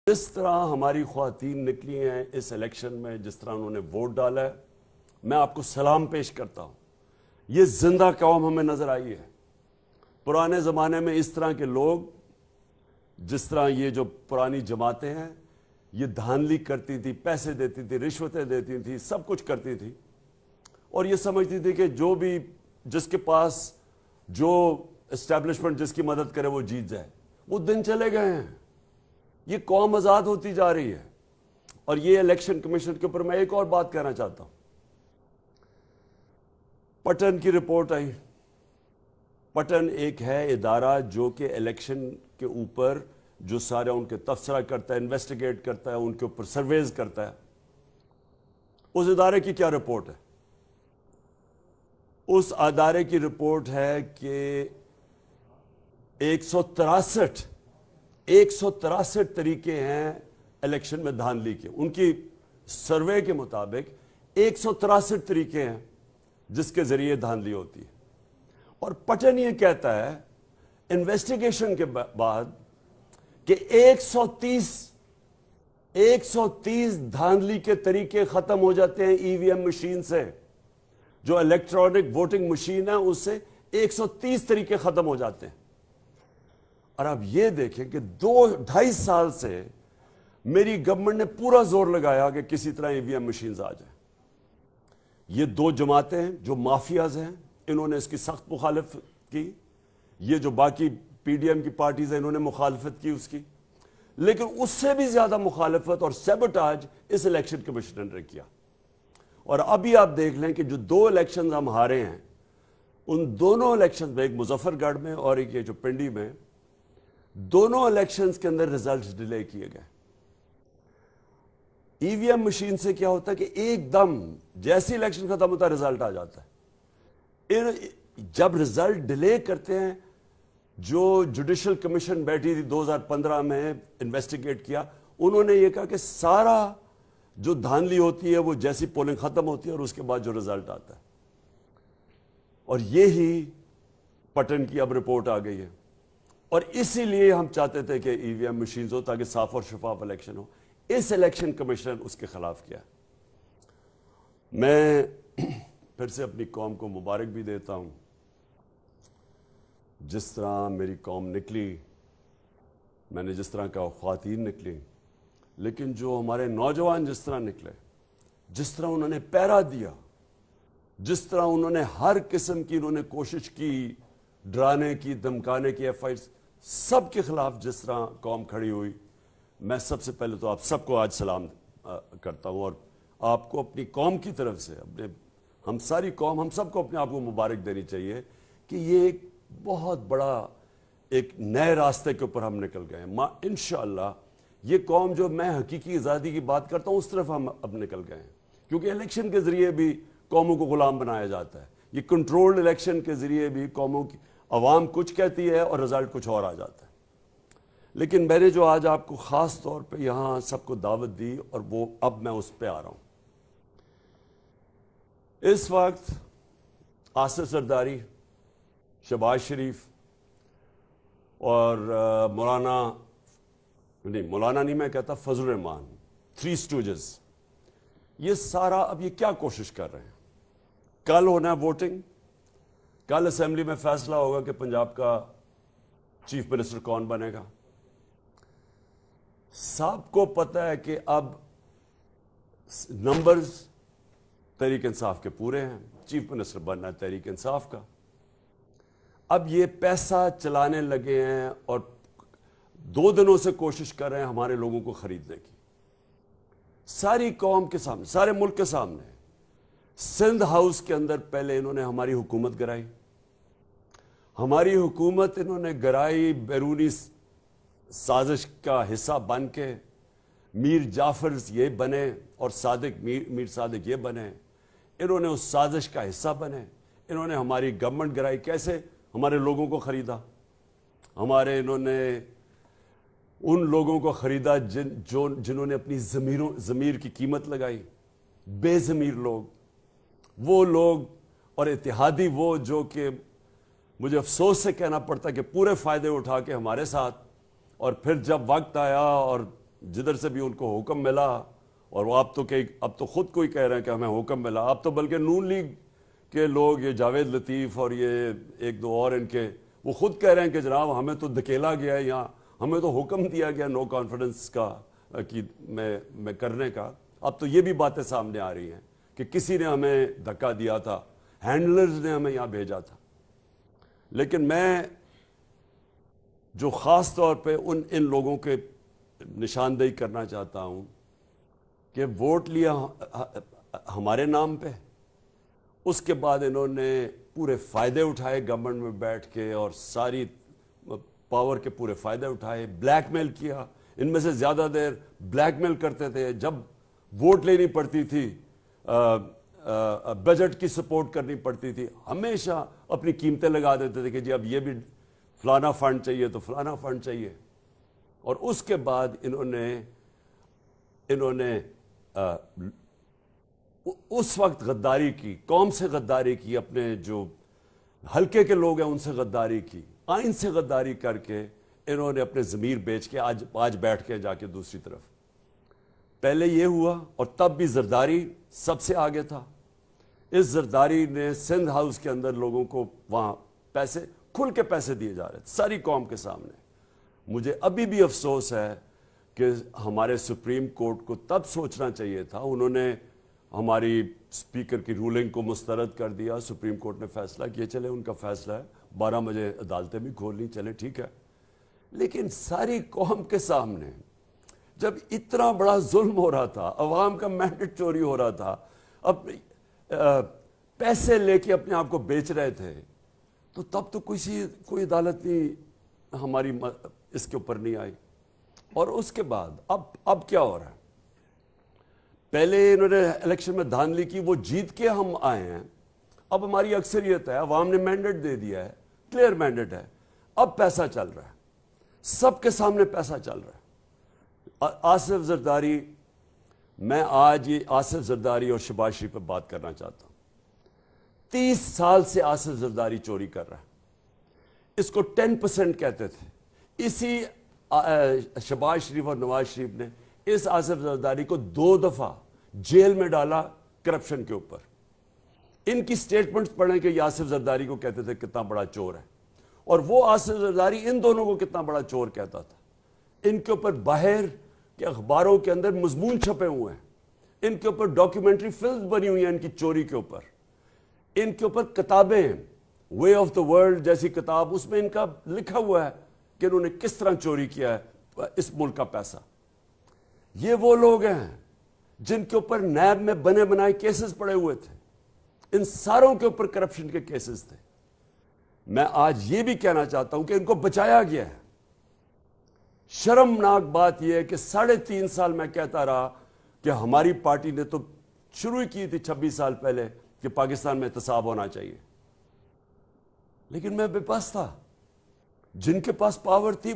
جس طرح ہماری خواتین نکلی ہیں اس الیکشن میں، جس طرح انہوں نے ووٹ ڈالا ہے، میں آپ کو سلام پیش کرتا ہوں۔ یہ زندہ قوم ہمیں نظر آئی ہے۔ پرانے زمانے میں اس طرح کے لوگ، جس طرح یہ جو پرانی جماعتیں ہیں، یہ دھاندلی کرتی تھی، پیسے دیتی تھی، رشوتیں دیتی تھی، سب کچھ کرتی تھی، اور یہ سمجھتی تھی کہ جو بھی جس کے پاس جو اسٹیبلشمنٹ جس کی مدد کرے وہ جیت جائے۔ وہ دن چلے گئے ہیں، یہ قوم آزاد ہوتی جا رہی ہے۔ اور یہ الیکشن کمیشن کے اوپر میں ایک اور بات کہنا چاہتا ہوں۔ پٹن کی رپورٹ آئی۔ پٹن ایک ہے ادارہ جو کہ الیکشن کے اوپر جو سارے ان کے تبصرہ کرتا ہے، انویسٹیگیٹ کرتا ہے، ان کے اوپر سرویز کرتا ہے۔ اس ادارے کی کیا رپورٹ ہے؟ اس ادارے کی رپورٹ ہے کہ 163 طریقے ہیں الیکشن میں دھاندلی کے۔ ان کی سروے کے مطابق 163 طریقے ہیں جس کے ذریعے دھاندلی ہوتی ہے۔ اور پٹن یہ کہتا ہے انویسٹیگیشن کے بعد کہ 130 دھاندلی کے طریقے ختم ہو جاتے ہیں ای وی ایم مشین سے۔ جو الیکٹرانک ووٹنگ مشین ہے اس سے 130 طریقے ختم ہو جاتے ہیں۔ اور آپ یہ دیکھیں کہ 2-2.5 سال سے میری گورنمنٹ نے پورا زور لگایا کہ کسی طرح ای وی ایم مشینز آ جائیں۔ یہ دو جماعتیں ہیں جو مافیاز ہیں، انہوں نے اس کی سخت مخالفت کی۔ یہ جو باقی پی ڈی ایم کی پارٹیز ہیں انہوں نے مخالفت کی اس کی، لیکن اس سے بھی زیادہ مخالفت اور سیبوٹاج اس الیکشن کمیشن نے کیا۔ اور ابھی آپ دیکھ لیں کہ جو 2 الیکشنز ہم ہارے ہیں، ان دونوں الیکشنز میں، ایک مظفر گڑھ میں اور ایک یہ جو پنڈی میں، دونوں الیکشنز کے اندر ریزلٹس ڈیلے کیے گئے۔ ای وی ایم مشین سے کیا ہوتا ہے کہ ایک دم جیسی الیکشن ختم ہوتا ہے ریزلٹ آ جاتا ہے۔ جب ریزلٹ ڈیلے کرتے ہیں، جو جوڈیشل کمیشن بیٹھی تھی 2015 میں انویسٹیگیٹ کیا، انہوں نے یہ کہا کہ سارا جو دھاندلی ہوتی ہے وہ جیسی پولنگ ختم ہوتی ہے اور اس کے بعد جو ریزلٹ آتا ہے۔ اور یہی پٹن کی اب رپورٹ آ گئی ہے، اور اسی لیے ہم چاہتے تھے کہ ای وی ایم مشینز ہو تاکہ صاف اور شفاف الیکشن ہو۔ اس الیکشن کمیشن اس کے خلاف کیا۔ میں پھر سے اپنی قوم کو مبارک بھی دیتا ہوں۔ جس طرح میری قوم نکلی، میں نے جس طرح کہا خواتین نکلی، لیکن جو ہمارے نوجوان جس طرح نکلے، جس طرح انہوں نے پیرا دیا، جس طرح انہوں نے ہر قسم کی انہوں نے کوشش کی، ڈرانے کی، دھمکانے کی، ایف آئی سب کے خلاف جس طرح قوم کھڑی ہوئی، میں سب سے پہلے تو آپ سب کو آج سلام کرتا ہوں، اور آپ کو اپنی قوم کی طرف سے، ہم ساری قوم، ہم سب کو اپنے آپ کو مبارک دینی چاہیے کہ یہ ایک بہت بڑا ایک نئے راستے کے اوپر ہم نکل گئے ہیں۔ انشاءاللہ یہ قوم، جو میں حقیقی آزادی کی بات کرتا ہوں، اس طرف ہم اب نکل گئے ہیں، کیونکہ الیکشن کے ذریعے بھی قوموں کو غلام بنایا جاتا ہے۔ یہ کنٹرولڈ الیکشن کے ذریعے بھی قوموں کی عوام کچھ کہتی ہے اور رزلٹ کچھ اور آ جاتا ہے۔ لیکن میں نے جو آج آپ کو خاص طور پہ یہاں سب کو دعوت دی، اور وہ اب میں اس پہ آ رہا ہوں۔ اس وقت آصف زرداری، شہباز شریف اور مولانا نہیں میں کہتا، فضل الرحمان، 3 اسٹوجز، یہ سارا اب یہ کیا کوشش کر رہے ہیں؟ کل ہونا ہے ووٹنگ، کل اسمبلی میں فیصلہ ہوگا کہ پنجاب کا چیف منسٹر کون بنے گا۔ سب کو پتہ ہے کہ اب نمبرز تحریک انصاف کے پورے ہیں، چیف منسٹر بننا ہے تحریک انصاف کا۔ اب یہ پیسہ چلانے لگے ہیں اور 2 دنوں سے کوشش کر رہے ہیں ہمارے لوگوں کو خریدنے کی، ساری قوم کے سامنے، سارے ملک کے سامنے۔ سندھ ہاؤس کے اندر پہلے انہوں نے ہماری حکومت گرائی، ہماری حکومت انہوں نے گرائی بیرونی سازش کا حصہ بن کے۔ میر جعفر یہ بنے اور میر صادق یہ بنے، انہوں نے اس سازش کا حصہ بنے۔ انہوں نے ہماری گورنمنٹ گرائی، کیسے؟ ہمارے لوگوں کو خریدا، انہوں نے ان لوگوں کو خریدا جنہوں نے اپنی ضمیر کی قیمت لگائی، بے ضمیر لوگ، وہ لوگ، اور اتحادی وہ جو کہ مجھے افسوس سے کہنا پڑتا کہ پورے فائدے اٹھا کے ہمارے ساتھ، اور پھر جب وقت آیا اور جدھر سے بھی ان کو حکم ملا، اور وہ اب تو خود کوئی کہہ رہے ہیں کہ ہمیں حکم ملا، اب تو بلکہ نون لیگ کے لوگ، یہ جاوید لطیف اور یہ ایک دو اور ان کے، وہ خود کہہ رہے ہیں کہ جناب ہمیں تو دھکیلا گیا ہے، یہاں ہمیں تو حکم دیا گیا نو کانفیڈنس کا میں کرنے کا۔ اب تو یہ بھی باتیں سامنے آ رہی ہیں کہ کسی نے ہمیں دھکا دیا تھا، ہینڈلرز نے ہمیں یہاں بھیجا تھا۔ لیکن میں جو خاص طور پہ ان لوگوں کے نشاندہی کرنا چاہتا ہوں کہ ووٹ لیا ہمارے نام پہ، اس کے بعد انہوں نے پورے فائدے اٹھائے گورنمنٹ میں بیٹھ کے، اور ساری پاور کے پورے فائدے اٹھائے، بلیک میل کیا۔ ان میں سے زیادہ دیر بلیک میل کرتے تھے، جب ووٹ لینی پڑتی تھی، بجٹ کی سپورٹ کرنی پڑتی تھی، ہمیشہ اپنی قیمتیں لگا دیتے تھے کہ جی اب یہ بھی فلانا فنڈ چاہیے تو فلانا فنڈ چاہیے۔ اور اس کے بعد انہوں نے اس وقت غداری کی، قوم سے غداری کی، اپنے جو حلقے کے لوگ ہیں ان سے غداری کی، آئین سے غداری کر کے انہوں نے اپنے ضمیر بیچ کے آج بیٹھ کے جا کے دوسری طرف۔ پہلے یہ ہوا، اور تب بھی زرداری سب سے آگے تھا۔ اس زرداری نے سندھ ہاؤس کے اندر لوگوں کو وہاں پیسے کھل کے پیسے دیے جا رہے تھے ساری قوم کے سامنے۔ مجھے ابھی بھی افسوس ہے کہ ہمارے سپریم کورٹ کو تب سوچنا چاہیے تھا، انہوں نے ہماری اسپیکر کی رولنگ کو مسترد کر دیا، سپریم کورٹ نے فیصلہ کیا، چلے ان کا فیصلہ ہے، 12 بجے عدالتیں بھی کھول لیں، چلے ٹھیک ہے۔ لیکن ساری قوم کے سامنے جب اتنا بڑا ظلم ہو رہا تھا، عوام کا مینڈیٹ چوری ہو رہا تھا، اب پیسے لے کے اپنے آپ کو بیچ رہے تھے، تو تب تو کوئی عدالت نہیں ہماری اس کے اوپر نہیں آئی۔ اور اس کے بعد اب کیا ہو رہا ہے؟ پہلے انہوں نے الیکشن میں دھاندلی کی، وہ جیت کے ہم آئے ہیں، اب ہماری اکثریت ہے، عوام نے مینڈیٹ دے دیا ہے، کلیئر مینڈیٹ ہے، اب پیسہ چل رہا ہے، سب کے سامنے پیسہ چل رہا ہے۔ آصف زرداری، میں آج یہ آصف زرداری اور شہباز شریف پہ بات کرنا چاہتا ہوں۔ 30 سال سے آصف زرداری چوری کر رہا ہے، اس کو 10% کہتے تھے۔ اسی شہباز شریف اور نواز شریف نے اس آصف زرداری کو 2 دفعہ جیل میں ڈالا کرپشن کے اوپر۔ ان کی سٹیٹمنٹس پڑھیں کہ یہ آصف زرداری کو کہتے تھے کتنا بڑا چور ہے، اور وہ آصف زرداری ان دونوں کو کتنا بڑا چور کہتا تھا۔ ان کے اوپر باہر کے اخباروں کے اندر مضمون چھپے ہوئے ہیں، ان کے اوپر ڈاکیومنٹری فلمز بنی ہوئی ہیں ان کی چوری کے اوپر، ان کے اوپر کتابیں، وے آف دا ورلڈ جیسی کتاب، اس میں ان کا لکھا ہوا ہے کہ انہوں نے کس طرح چوری کیا ہے اس ملک کا پیسہ۔ یہ وہ لوگ ہیں جن کے اوپر نیب میں بنے بنائے کیسز پڑے ہوئے تھے، ان ساروں کے اوپر کرپشن کے کیسز تھے۔ میں آج یہ بھی کہنا چاہتا ہوں کہ ان کو بچایا گیا ہے۔ شرمناک بات یہ ہے کہ 3.5 سال میں کہتا رہا کہ ہماری پارٹی نے تو شروع ہی کی تھی 26 سال پہلے کہ پاکستان میں احتساب ہونا چاہیے، لیکن میں بے بس تھا۔ جن کے پاس پاور تھی